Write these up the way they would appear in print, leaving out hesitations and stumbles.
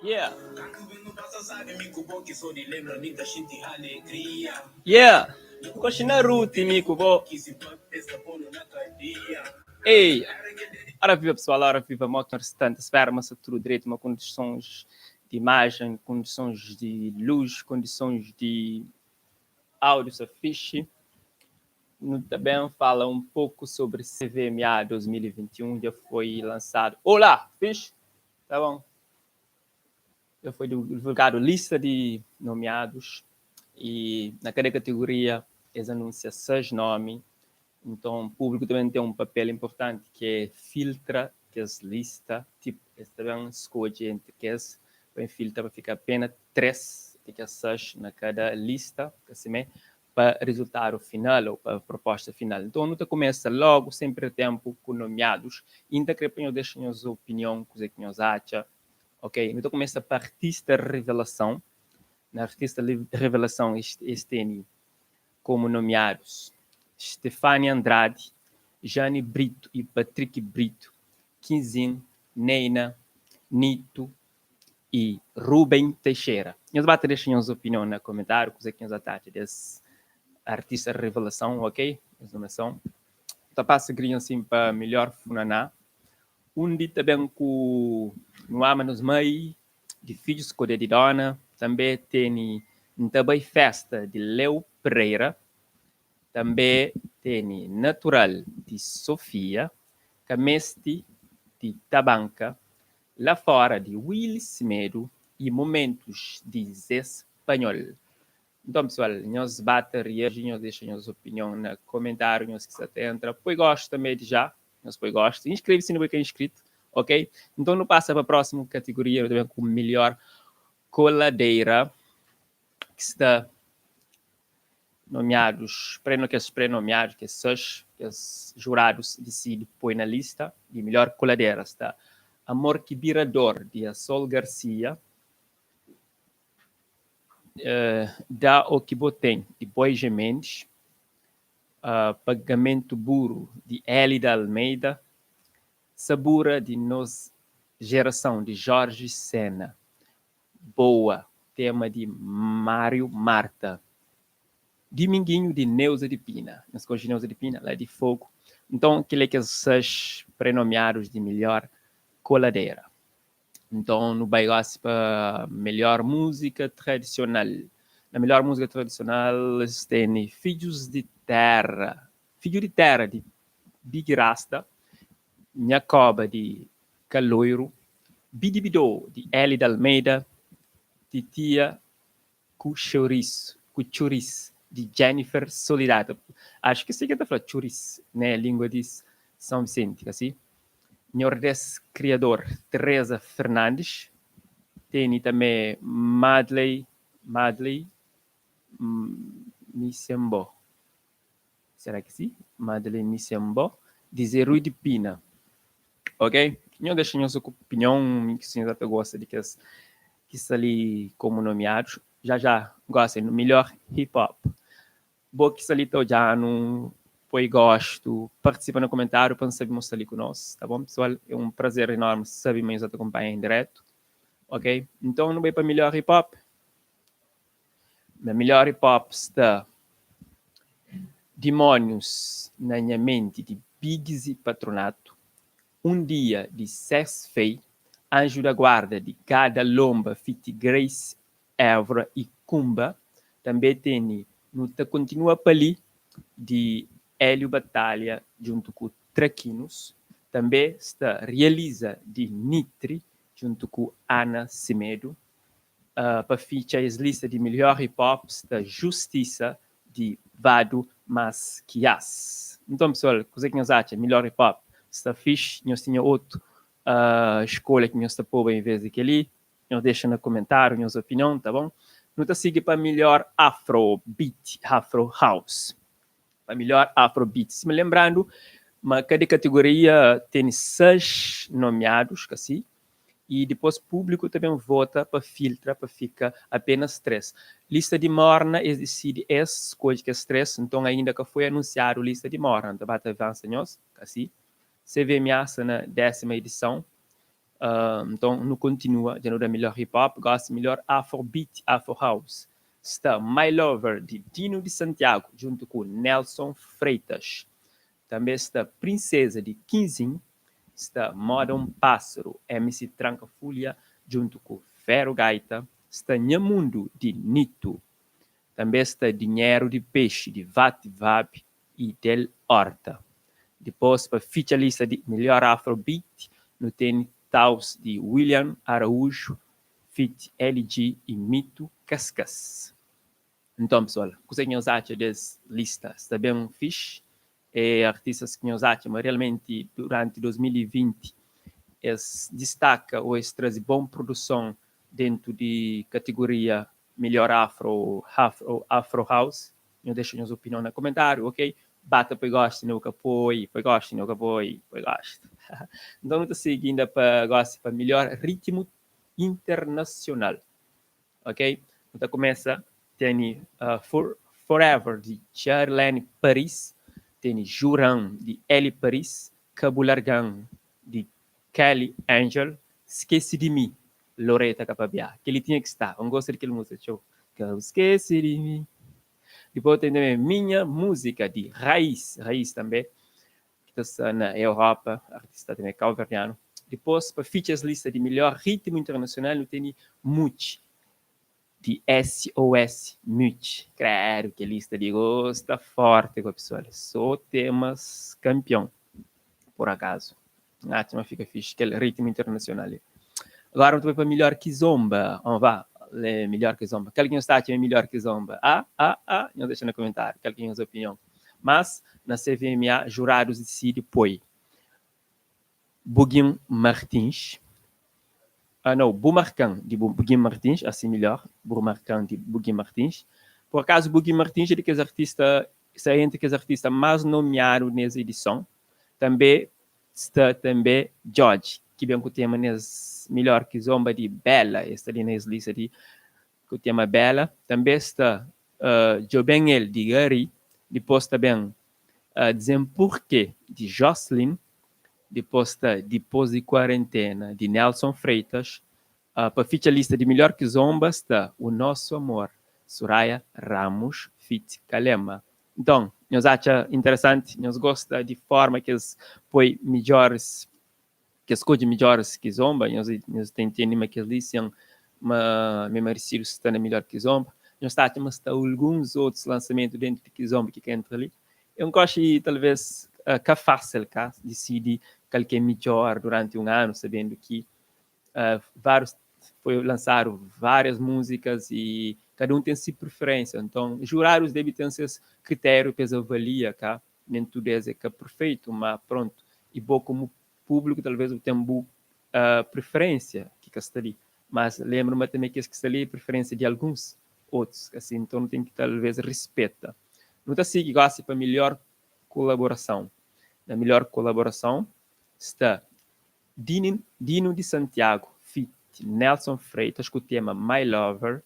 Yeah. Yeah. Koshina ruti mico bo. Ei. Ora viva pessoal, ora viva moto restante, espera-se tudo direito, uma condições de imagem, condições de luz, condições de áudio, se fixe. Também fala um pouco sobre CVMA 2021, já foi lançado. Olá, fixe? Tá bom. Já foi divulgado lista de nomeados e na cada categoria eles anunciam 6 nomes. Então, o público também tem um papel importante que é filtra que as listas, tipo, eles também escolhem entre que eles filtra para ficar apenas 3 de que 6 na cada lista, assim, para resultado final ou para a proposta final. Então, não começa logo, sempre tempo com nomeados, ainda que eu deixe a sua opinião, coisa que nós acham, ok? Então, começa a artista revelação. Na artista revelação, este como nomeados Stefania Andrade, Jane Brito e Patrick Brito, Quinzin, Neina, Nito e Rubem Teixeira. Nós vamos deixar as opiniões no comentário, coisa que nós acham desse artista revelação, ok? Informação. Então, passa assim para melhor funaná. Dia também com no ama nos mãe de filhos com de dona, também tem também festa de Leo Pereira, também tem Natural de Sofia, Camesti de Tabanca, Lá Fora de Will Semedo e Momentos de Zé Espanhol. Então, pessoal, nós reagir, nós deixamos opinião no comentário, nós que se atenta. Depois gosto também de já, nós depois gosto. Inscreve-se no que é inscrito, ok? Então, não passa para a próxima categoria, também com melhor coladeira, que está nomeados, pré-nomeados, que os jurados decidem pôr na lista de melhor coladeira. Está Amor Kibirador, de Sol Garcia, Da O Que Botem, de Boi Mendes, Pagamento Burro, de Elida Almeida, Sabura, de Nos Geração, de Jorge Sena, Boa, tema de Mário Marta, Dominguinho, de Neuza de Pina, nós conhecemos Neuza de Pina, lá é de Fogo. Então, aquele que são prenomeados de melhor coladeira. Então, no bairro para melhor música tradicional. Na melhor música tradicional, tem Filhos de Terra, Filho de Terra, de Big Rasta, Nhacoba, de Caloiro, Bidibidô, de Elida Almeida, Titia Cuchuriz, de Jennifer Soledad. Acho que sei que está falando Churis, né? Língua de São Vicente, assim. Nordeste Criador, Teresa Fernandes. Tem também Madley Missembo. Será que sim? Madley Missembo. De Zerui de Pina. Ok? Eu deixo a sua opinião, que você gosta de que está ali como nomeados. Já gosta no melhor hip-hop. Boa que está ali já no foi gosto, participa no comentário para saber mostrar ali conosco, tá bom, pessoal? É um prazer enorme saber mais te acompanhar em direto, ok? Então, não vai para melhor hip hop. Na melhor hip hop está Demônios na minha mente, de Biggs e Patronato, Um Dia de Sex Fei, Anjo da Guarda de Cada Lomba, Fit Grace Évora e Kumba. Também tem Nuta Continua Pali, de Hélio Batalha, junto com Traquinos. Também está Realiza, de Nitri, junto com Ana Semedo. Para fichar as listas de melhor hip-hop, está Justiça, de Vado Masquias. Então, pessoal, coisa que nós achamos? Melhor hip-hop está fixe. Nós tínhamos outra escolha que nós está pondo em vez daquele. Nós deixa no comentário nossa opinião, tá bom? Nós está seguindo para melhor Afrobeat, Afro House. Para melhor Afrobeat. Se me lembrando, cada categoria tem 6 nomeados, assim, e depois o público também vota para filtrar, para ficar apenas 3. Lista de morna, eles decidem essas coisas que é 3, então ainda que foi anunciado a lista de morna, então vai avançar nós, assim. CVMA na 10ª edição, Então, não continua, já não é melhor hip hop, gosto melhor Afrobeat, Afro House. Está My Lover, de Dino de Santiago, junto com Nelson Freitas. Também está Princesa, de Quinzin. Está Moda um Pássaro, MC Tranca Folha, junto com Fero Gaita. Está Nhamundo, de Nito. Também está Dinheiro de Peixe, de Vat Vab e Del Horta. Depois, para a lista de melhor Afrobeat, no tem Taos de William Araújo, Fit LG e Mito Cascas. Então, pessoal, o que vocês acham dessa lista? Está bem fixe? E artistas que nós acham, mas realmente, durante 2020, eles destaca ou eles trazem boa produção dentro de categoria melhor Afro House. Eu deixo minhas opiniões no comentário, ok? Bata para gosto, não apoio, para gosto, não apoio, para gosto. Então, não estou seguindo para gosto, para melhor ritmo internacional, ok? Então, começa, tem Forever, de Charlene Paris, tem Juran, de Ellie Paris, Cabulargan, de Kelly Angel, Esqueci de Mim, Loreta Capabiá, que ele tinha que estar, eu gosto daquele música, show. Esqueci de Mim. Depois tem também Minha Música, de Raiz também, que está na Europa, artista também calverdiano. Depois, para features lista de melhor ritmo internacional, tem Much, de SOS Much. Claro que lista de gosta forte com a pessoa. Só temas campeão, por acaso. Mas fica fixe, aquele ritmo internacional. Agora vamos para melhor Kizomba. Vamos lá. Melhor que Zomba. Quem está aqui é melhor que Zomba? Não deixa no comentário. Quem tem a sua opinião. Mas, na CVMA, jurados decidem põe Buguim Martins. Não, Bumarcan, de Buguim Martins, assim melhor. Bumarcan, de Buguim Martins. Por acaso, Buguim Martins é daqueles artistas, é entre aqueles artistas mais nomeados nessa edição. Também está também George, que bem que o tema melhor que Zomba de Bela, está ali nessa lista de que o tema Bela. Também está Jobenel de Gary, depois também Dizem Porquê de Jocelyn, depois está Depois de Quarentena de Nelson Freitas. Para a lista de melhor que Zomba está O Nosso Amor, Soraya Ramos, Fit Kalema. Então, nós achamos interessante, nós gostamos de forma que eles põem melhores, que escolhem melhores que Zomba, nós tentamos que eles são merecidos estar melhor que Zomba. Nós temos alguns outros lançamentos dentro de que Zomba que entra ali. Eu gosto de, talvez, que é fácil, decidir qual que é melhor durante um ano, sabendo que foi lançado várias músicas e cada um tem sua preferência. Então, jurados devem ter seus critérios para avaliar, cá. Nem tudo é que é perfeito, mas pronto. E bom, como público, talvez eu tenha preferência que está ali. Mas lembro-me também que está ali preferência de alguns outros, assim, então tem que talvez respeitar. Não está assim que gosta para melhor colaboração. Na melhor colaboração está Dino de Santiago, Fit Nelson Freitas, com o tema My Lover,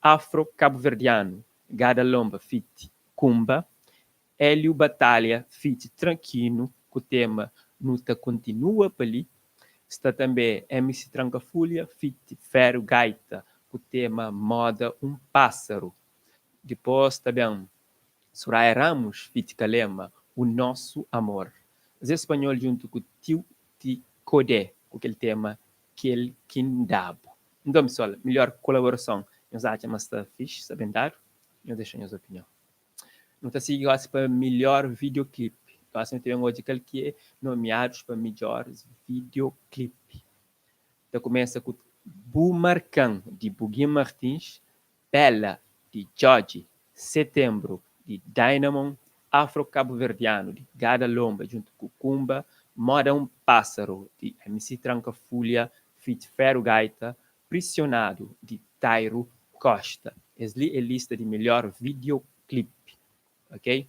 Afro Cabo-Verdiano, Gada Lomba, Fit Kumba, Hélio Batalha, Fit Tranquino, com o tema Nuta Continua Pali. Está também MC Trancafolha, Fit Fero Gaita, com o tema Moda um Pássaro. Depois também Soraya Ramos, Fit Kalema, O Nosso Amor. Zé Espanhol junto com o Tio Codé, com aquele tema Kel Kindabo. Então, pessoal, melhor colaboração. Nós achamos que está fixe, está bem dado. Eu deixo a minha opinião. Não está seguindo para melhor videoclipe. Nós temos hoje aquele que é nomeados para melhores videoclipe. Então, começa com Bumarcan, de Buguim Martins, Bela, de George, Setembro, de Dynamon, Afro Cabo-Verdiano, de Gada Lomba, junto com Kumba, Moda um Pássaro, de MC Trancafolha, Fit Fero Gaita, Prisionado, de Tairo Costa. Essa é a lista de melhor videoclipe, ok?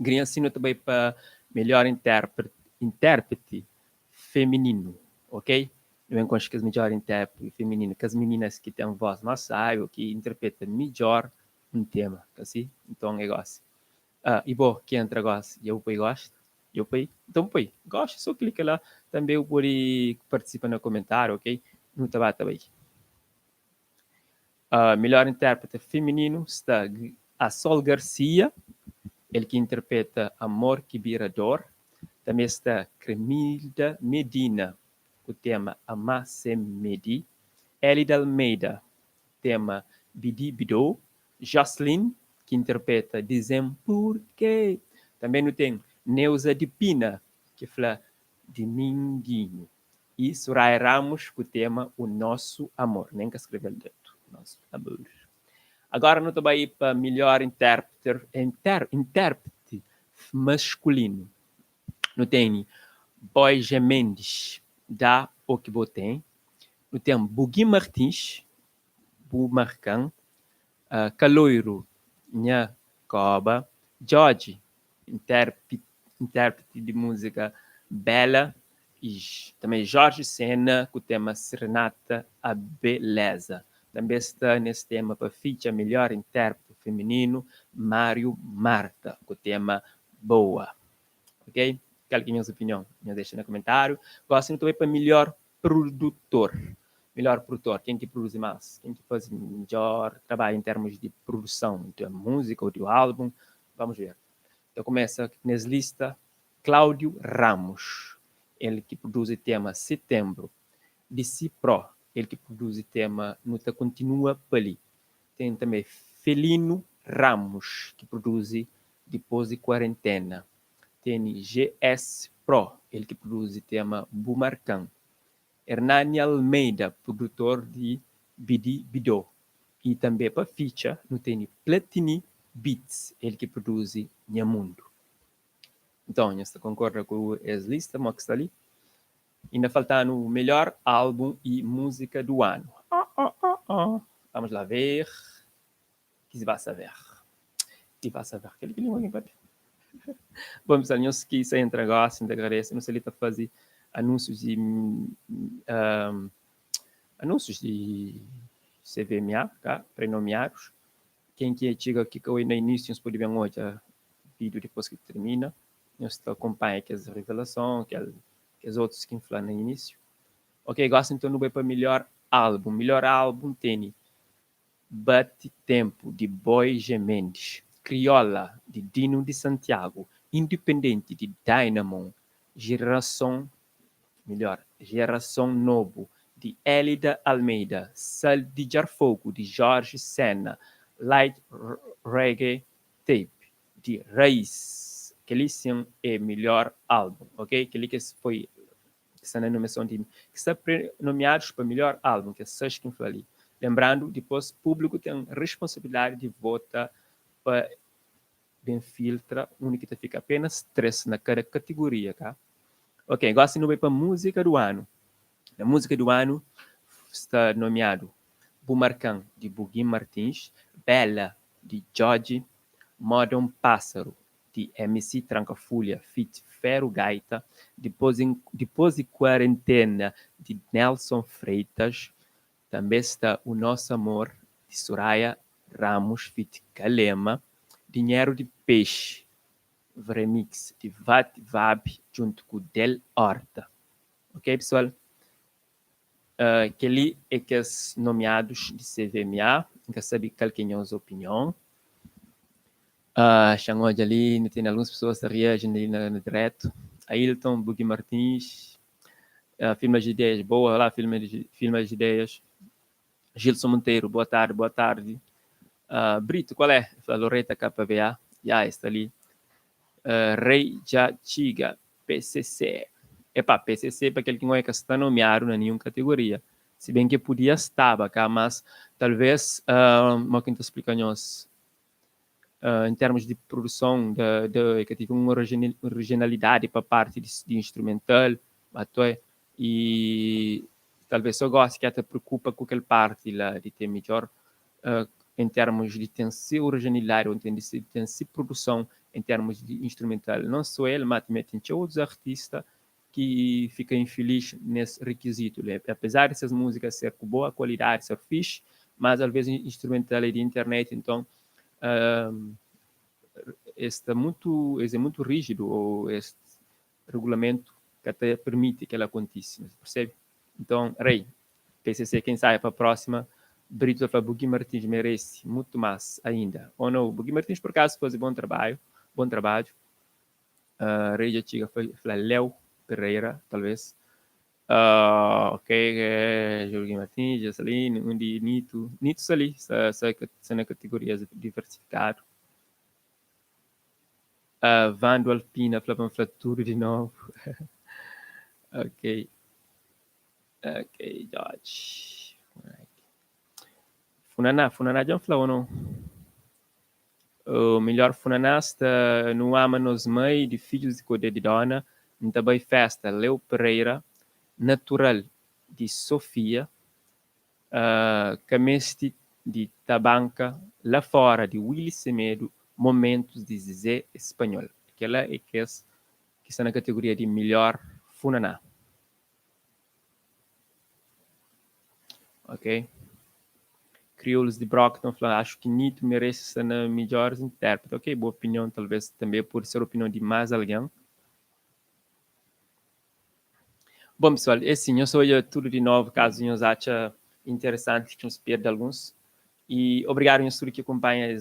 Queria assinar também para melhor intérprete feminino, ok? Eu encontro que as melhor intérprete feminino, que as meninas que têm voz mais sábio, que interpretam melhor um tema, assim? Então, eu gosto. E bom, que entra gosto, eu gosto. Eu pai. Então, pai, gosta, só clica lá. Também eu pode participar no comentário, ok? No tabata também. Melhor intérprete feminino está a Sol Garcia, ele que interpreta Amor que Vira Dor. Também está Cremilda Medina, com o tema Amar Sem Medir. Elida Almeida, tema Bidi Bidô. Jocelyn, que interpreta Dizem Por Quê. Também tem Neuza de Pina, que fala de Minguinho. E Soraya Ramos, com o tema O Nosso Amor. Nem que escreveu dentro. Nosso Amor. Agora não estou aí para melhor intérprete masculino. Não tem Boy Mendes, da Okibotem. Não tem Bugui Martins, Bu Marcan. Caloiro, Nha Coba. George, intérprete de música Bela. E também Jorge Sena, com o tema Serenata a Beleza. Também está nesse tema para feature melhor intérprete feminino, Mário Marta, com o tema Boa. Ok? Qual que é a minha opinião? Me deixa no comentário. Gosto também para melhor produtor. Melhor produtor, quem que produz mais? Quem que faz melhor trabalho em termos de produção de música ou de álbum? Vamos ver. Então começa nessa lista Cláudio Ramos, ele que produz o tema Setembro. De Cipro, ele que produz o tema Nuta Continua Pali. Tem também Felino Ramos, que produz Depois de Quarentena. Tem GS Pro, ele que produz o tema Bumarcan. Hernani Almeida, produtor de Bidi Bidô. E também para feature, não tem Platini Beats, ele que produz Nhamundo. Então, você concorda com essa lista que está ali? Ainda faltando o melhor álbum e música do ano. Vamos lá ver. O que se vai saber? Que vai saber? Aquele que língua que pode. Bom, pessoal, não se esqueça de entregar, se agradeço. Não sei se ele está fazendo anúncios de CVMA, tá? Prenomeados. Quem que chega aqui no início, nós podemos ver hoje vídeo depois que termina. Nós acompanha aqui as revelações, que os outros que falam no início. Ok, gosto então de para melhor álbum. Melhor álbum tem Bate Tempo, de Boy Mendes. Criolla, de Dino de Santiago. Independente, de Dynamo. Geração Novo, de Elida Almeida. Sal de Jarfogo, de Jorge Sena. Light Reggae Tape, de Raiz. Aquele sim é melhor álbum, ok? Aquele que foi está na nomeação de que está nomeados para melhor álbum, que é Seis que falei. Lembrando, depois o público tem responsabilidade de votar para bem filtra, único que fica apenas 3 na cada categoria, tá? Ok, agora se não vai para música do ano. Na música do ano está nomeado Bumarcan, de Bugui Martins, Bela, de Jorge, Moda um Pássaro, de MC Trancafolha, feat. Ferro Gaita, depois de Quarentena, de Nelson Freitas. Também está O Nosso Amor, de Soraya Ramos, feat. Calema. Dinheiro de Peixe, remix de Vat Vab, junto com Del Horta. Ok, pessoal? Aquele é que os nomeados de CVMA, quer saber qual que é a sua opinião. Chegou ali, tem algumas pessoas que reagem ali no direto. Ailton, Bugui Martins, Filmes de Ideias, boa lá, Filmes de Ideias. Gilson Monteiro, boa tarde. Brito, qual é? Loreta KPVA, já está ali. Rei Jatiga, PCC. PCC para aquele que não é que está nomeado na nenhuma categoria. Se bem que podia estar, mas talvez, uma quinta explicação, em termos de produção, que tive uma originalidade para a parte de instrumental, e talvez eu goste que até preocupa com aquela parte lá de ter melhor, em termos de ter originalidade, ou de ter produção em termos de instrumental. Não só ele, mas também tem outros artistas que ficam infelizes nesse requisito. Né? Apesar dessas músicas ser com boa qualidade, ser fixe, mas às vezes instrumental é de internet, então é muito rígido, ou regulamento que até permite que ela aconteça, percebe? Então, Rei, PCC, quem sabe para a próxima, Brito para Bugui Martins merece muito mais ainda. Ou não, Bugui Martins por acaso faz bom trabalho. Rei já chega, foi Léo Pereira, talvez. Ok, Jorge Martins, Jesseline, Undi, Nito ali, essa na categoria diversificado. Vando Alpina, Flavan Flaturo de novo. Ok, George. Funaná já falou ou não? O melhor funanasta no ama nos mãe de filhos de Codé de Dona, também festa Leo Pereira, natural de Sofia, Camesti de Tabanca, lá fora de Willy Semedo, momentos de Zezé Espanhol. Aquela é que está na categoria de melhor funaná. Ok? Crioulos de Brockton falando, acho que Nito merece ser na melhores intérprete. Ok, boa opinião, talvez também por ser a opinião de mais alguém. Bom, pessoal, é assim, eu sou tudo de novo, caso nos acha interessante, que nos perde alguns. E obrigado a tudo que acompanha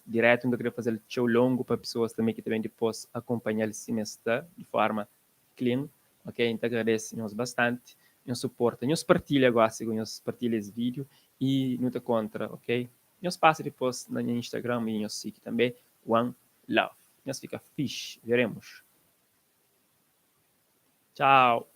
direto, eu queria fazer show longo para pessoas também que também depois acompanhar o semestre de forma clean, ok? Então agradeço-nos bastante, nos suporta, nos partilha agora, nos partilha esse vídeo e não te contra, ok? Nos passa depois no Instagram e nos siga também, One Love. Nos fica fixe, veremos. Tchau.